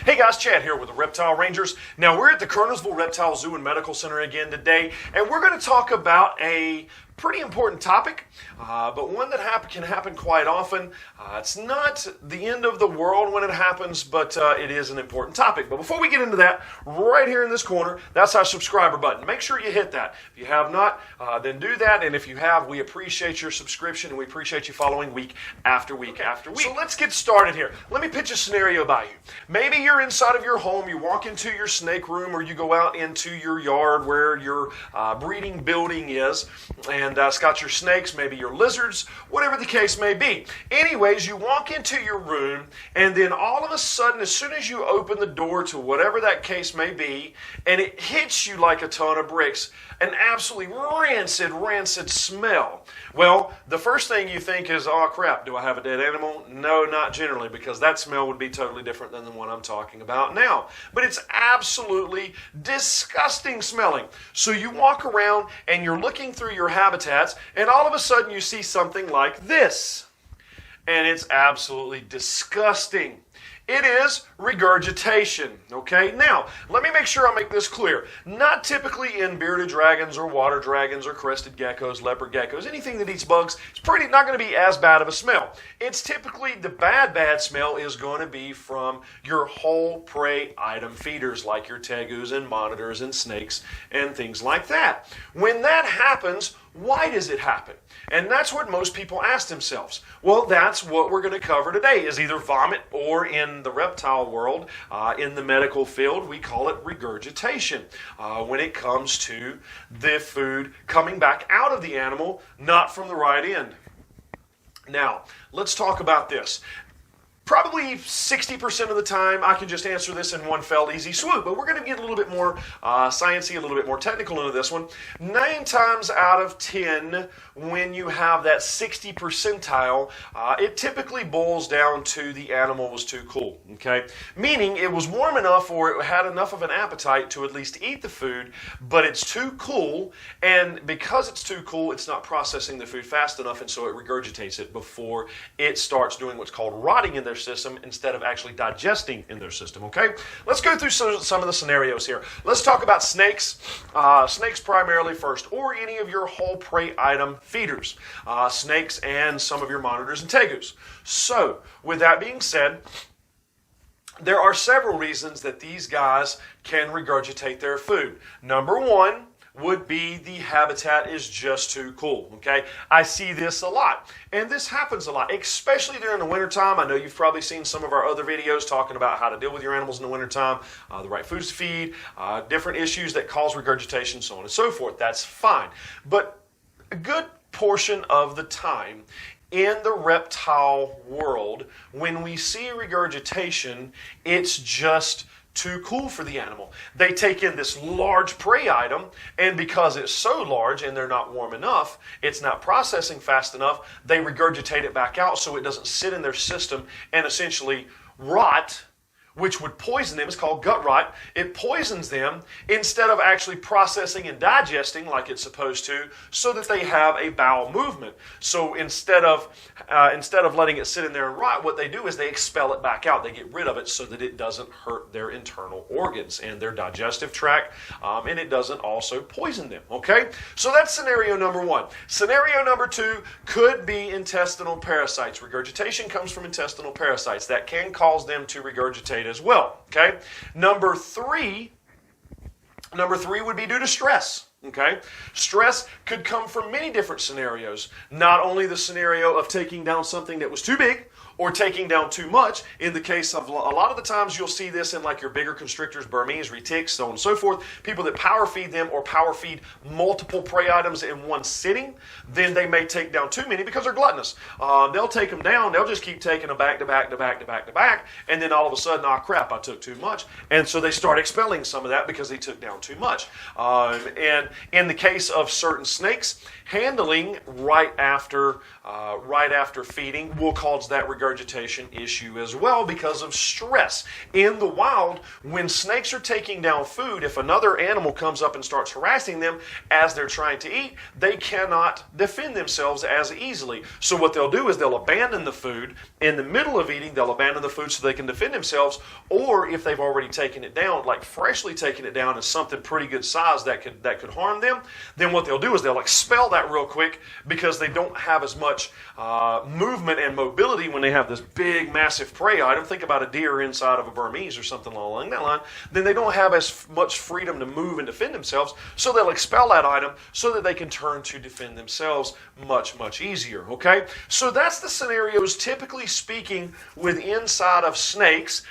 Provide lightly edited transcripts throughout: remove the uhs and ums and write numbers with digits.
Hey guys, Chad here with the Reptile Rangers. Now we're at the Kernersville Reptile Zoo and Medical Center again today, and we're going to talk about a pretty important topic, but one that can happen quite often. It's not the end of the world when it happens, but it is an important topic. But before we get into that, right here in this corner, that's our subscriber button. Make sure you hit that. If you have not, then do that. And if you have, we appreciate your subscription and we appreciate you following week after week after week. So let's get started here. Let me pitch a scenario by you. Maybe you're inside of your home, you walk into your snake room, or you go out into your yard where your breeding building is, and it's got your snakes, maybe your lizards, whatever the case may be. Anyways, you walk into your room, and then all of a sudden, as soon as you open the door to whatever that case may be, and it hits you like a ton of bricks, an absolutely rancid smell. Well, the first thing you think is, oh crap, do I have a dead animal? No, not generally, because that smell would be totally different than the one I'm talking about now. But it's absolutely disgusting smelling. So you walk around and you're looking through your habitats, and all of a sudden you see something like this. And it's absolutely disgusting. It is regurgitation, okay? Now, let me make sure I make this clear. Not typically in bearded dragons or water dragons or crested geckos, leopard geckos, anything that eats bugs, it's not going to be as bad of a smell. It's typically the bad smell is going to be from your whole prey item feeders like your tegus and monitors and snakes and things like that. When that happens, why does it happen? And that's what most people ask themselves. Well, that's what we're going to cover today, is either vomit, or in the reptile world, in the medical field, we call it regurgitation, when it comes to the food coming back out of the animal, not from the right end. Now, let's talk about this. Probably 60% of the time, I can just answer this in one fell easy swoop, but we're going to get a little bit more sciencey, a little bit more technical into this one. 9 times out of 10, when you have that 60 percentile, it typically boils down to the animal was too cool, okay? Meaning it was warm enough or it had enough of an appetite to at least eat the food, but it's too cool, and because it's too cool, it's not processing the food fast enough, and so it regurgitates it before it starts doing what's called rotting in their system instead of actually digesting in their system, okay? Let's go through some of the scenarios here. Let's talk about snakes. Snakes primarily first, or any of your whole prey item feeders. Snakes and some of your monitors and tegus. So, with that being said, there are several reasons that these guys can regurgitate their food. Number one would be the habitat is just too cool, okay? I see this a lot, and this happens a lot, especially during the wintertime. I know you've probably seen some of our other videos talking about how to deal with your animals in the wintertime, the right foods to feed, different issues that cause regurgitation, so on and so forth. That's fine. But a good portion of the time in the reptile world, when we see regurgitation, it's just too cool for the animal. They take in this large prey item, and because it's so large and they're not warm enough, it's not processing fast enough, they regurgitate it back out so it doesn't sit in their system and essentially rot, which would poison them. It's called gut rot. It poisons them instead of actually processing and digesting like it's supposed to, so that they have a bowel movement. So instead of letting it sit in there and rot, what they do is they expel it back out. They get rid of it so that it doesn't hurt their internal organs and their digestive tract, and it doesn't also poison them, okay? So that's scenario number one. Scenario number two could be intestinal parasites. Regurgitation comes from intestinal parasites. That can cause them to regurgitate as well, okay? Number three would be due to stress, okay? Stress could come from many different scenarios. Not only the scenario of taking down something that was too big or taking down too much. In the case of a lot of the times you'll see this in like your bigger constrictors, Burmese, retics, so on and so forth. People that power feed them or power feed multiple prey items in one sitting, then they may take down too many because they're gluttonous. They'll take them down, they'll just keep taking them back to back, and then all of a sudden, oh crap, I took too much. And so they start expelling some of that because they took down too much. And in the case of certain snakes, handling right after feeding will cause that regurgitation regurgitation issue as well because of stress. In the wild, when snakes are taking down food, if another animal comes up and starts harassing them as they're trying to eat, they cannot defend themselves as easily. So what they'll do is they'll abandon the food. In the middle of eating, they'll abandon the food so they can defend themselves, or if they've already taken it down, like freshly taken it down as something pretty good size that could harm them, then what they'll do is they'll expel that real quick because they don't have as much movement and mobility when they have this big, massive prey item. Think about a deer inside of a Burmese or something along that line. Then they don't have as much freedom to move and defend themselves, so they'll expel that item so that they can turn to defend themselves much, much easier, okay? So that's the scenarios, typically speaking, with inside of snakes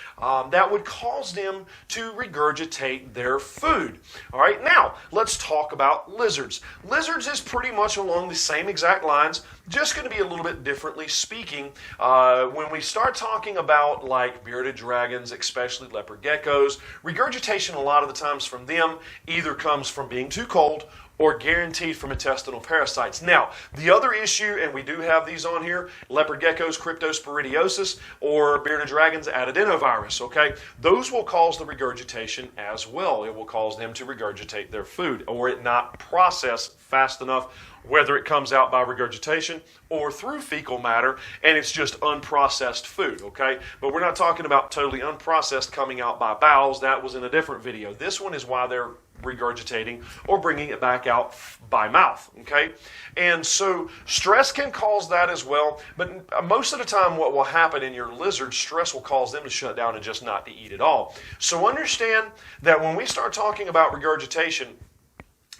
that would cause them to regurgitate their food. All right, now let's talk about lizards. Lizards is pretty much along the same exact lines, just going to be a little bit differently speaking. When we start talking about like bearded dragons, especially leopard geckos, regurgitation a lot of the times from them either comes from being too cold or guaranteed from intestinal parasites. Now, the other issue, and we do have these on here, leopard geckos, cryptosporidiosis, or bearded dragons, adenovirus, okay? Those will cause the regurgitation as well. It will cause them to regurgitate their food or it not process fast enough, whether it comes out by regurgitation or through fecal matter, and it's just unprocessed food, okay? But we're not talking about totally unprocessed coming out by bowels. That was in a different video. This one is why they're regurgitating or bringing it back out by mouth, okay? And so stress can cause that as well, but most of the time what will happen in your lizards, stress will cause them to shut down and just not to eat at all. So understand that when we start talking about regurgitation,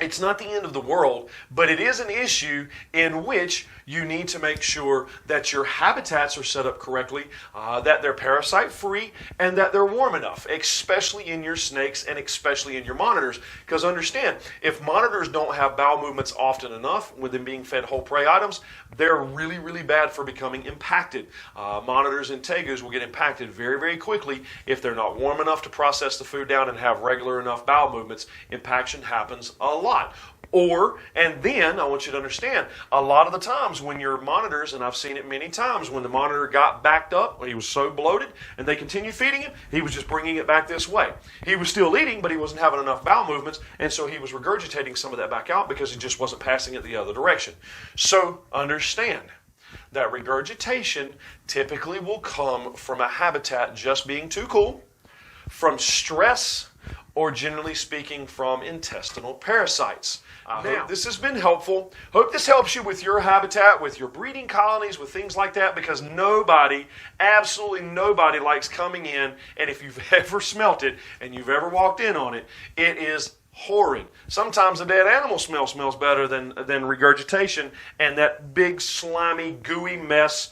it's not the end of the world, but it is an issue in which you need to make sure that your habitats are set up correctly, that they're parasite-free, and that they're warm enough, especially in your snakes and especially in your monitors. Because understand, if monitors don't have bowel movements often enough with them being fed whole prey items, they're really, really bad for becoming impacted. Monitors and tegus will get impacted very, very quickly if they're not warm enough to process the food down and have regular enough bowel movements. Impaction happens a lot. And then I want you to understand, a lot of the times when your monitors, and I've seen it many times, when the monitor got backed up, when he was so bloated, and they continued feeding him, he was just bringing it back this way. He was still eating, but he wasn't having enough bowel movements, and so he was regurgitating some of that back out because he just wasn't passing it the other direction. So understand that regurgitation typically will come from a habitat just being too cool, from stress, or generally speaking from intestinal parasites. I hope this has been helpful. Hope this helps you with your habitat, with your breeding colonies, with things like that, because nobody, absolutely nobody likes coming in, and if you've ever smelt it and you've ever walked in on it, it is horrid. Sometimes a dead animal smell smells better than regurgitation, and that big slimy gooey mess,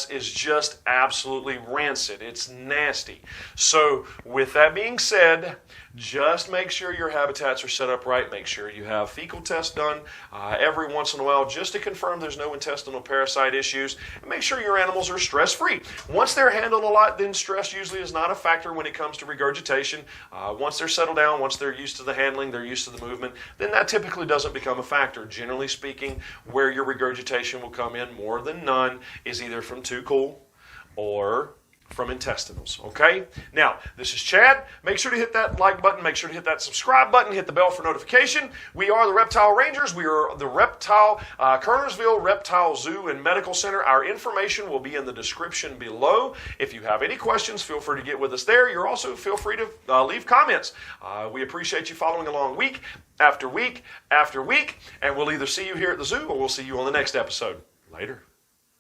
is just absolutely rancid. It's nasty. So with that being said, just make sure your habitats are set up right. Make sure you have fecal tests done every once in a while just to confirm there's no intestinal parasite issues. And make sure your animals are stress-free. Once they're handled a lot, then stress usually is not a factor when it comes to regurgitation. Once they're settled down, once they're used to the handling, they're used to the movement, then that typically doesn't become a factor. Generally speaking, where your regurgitation will come in more than none is either from too cool or from intestinals, okay? Now, this is Chad. Make sure to hit that like button. Make sure to hit that subscribe button. Hit the bell for notification. We are the Reptile Rangers. We are the Kernersville Reptile Zoo and Medical Center. Our information will be in the description below. If you have any questions, feel free to get with us there. You're also feel free to leave comments. We appreciate you following along week after week after week, and we'll either see you here at the zoo or we'll see you on the next episode. Later.